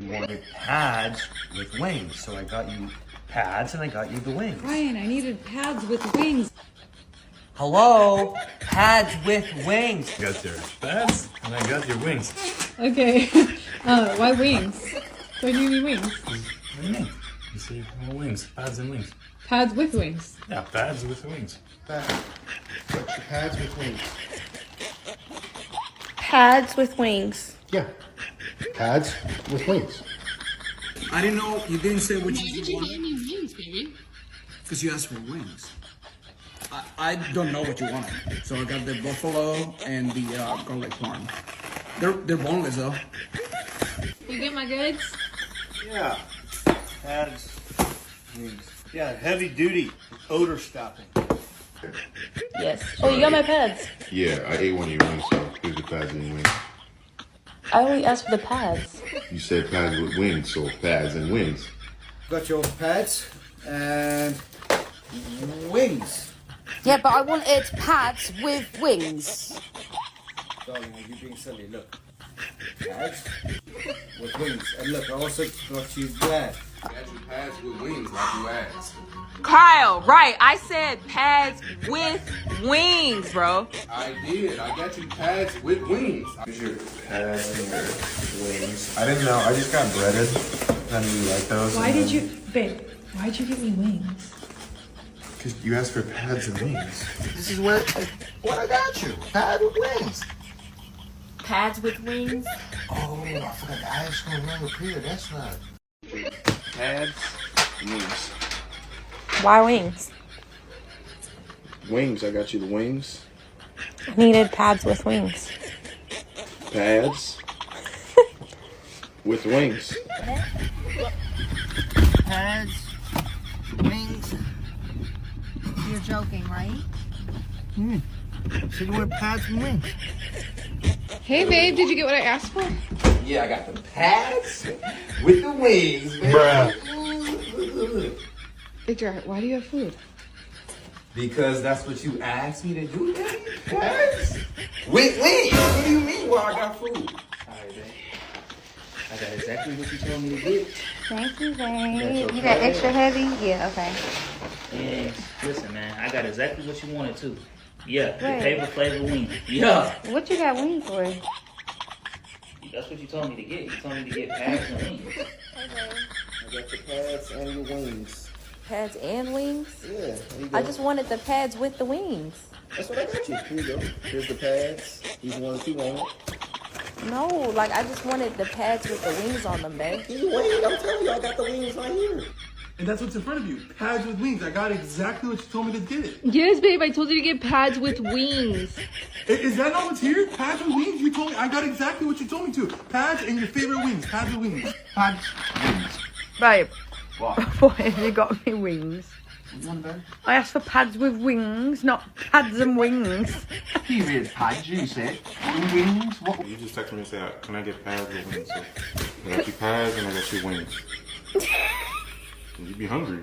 you wanted pads with wings. So I got you pads and I got you the wings. Ryan, I needed pads with wings. Hello? Pads with wings. I got your pads and I got your wings. Okay. Why wings? Why do you need wings? What do you mean? You see wings, pads and wings. Pads with wings. Yeah, pads with wings. Pads with wings. Pads with wings. Yeah. Pads with wings. I didn't know you didn't say what Why did you get me wings, baby? because you asked for wings. I don't know what you wanted, so I got the buffalo and the garlic parm. They're boneless though. You get my goods? Yeah. Pads, wings. Yeah, heavy duty odor stopping. Yes. Oh, you got my pads. Yeah, I ate one of your wings, so here's the pads and wings. I only asked for the pads. You said pads with wings, so pads and wings. Got your pads and wings. Yeah, but I wanted pads with wings. Darling, are you being silly? Look. Pads with wings. And look, I also got you glad. I got you pads with wings like you asked. Kyle, right. I said pads with wings, bro. I did. I got you pads with wings. Here's your pads and your wings. I didn't know. I just got breaded. I didn't really like those. Why did you, babe, why'd you get me wings? Because you asked for pads and wings. This is what I got you. Pad with wings. Pads with wings? Oh, I forgot the ice cream right up here. That's not. Pads, wings. Why wings? Wings. I got you the wings. I needed pads with wings. Pads with wings. Pads, wings. You're joking, right? So you want pads and wings? Hey, babe, did you get what I asked for? Yeah, I got the pads with the wings, baby. Bruh. Victor, why do you have food? Because that's what you asked me to do, daddy. Pads with wings. What do you mean? Well, I got food. All right, babe. I got exactly what you told me to get. Thank you, That's babe. okay. You got extra heavy? Yeah, okay. Yeah, listen, man, I got exactly what you wanted too. Yeah, the Right. paper flavor wing. Yeah, What you got wings for? that's what you told me to get. You told me to get pads and wings. I got your pads and your wings. Pads and wings? Yeah, there you go. I just wanted the pads with the wings. That's what I got you. Here you go. Here's the pads. These are the ones you wanted. No, like I just wanted the pads with the wings on them, babe. These wings, I'm telling you, I got the wings right here. And that's what's in front of you. Pads with wings. I got exactly what you told me to get it. Yes, babe, I told you to get pads with wings. Is that not what's here? Pads with wings? You told me. I got exactly what you told me to. Pads and your favorite wings. Pads with wings. Pads, wings. Babe, What? why have you got me wings? You want that? I asked for pads with wings, not pads and wings. Period, pads, you said. And wings, what? You just texted me and said, can I get pads with wings? So I got you pads and I got you wings. You be hungry.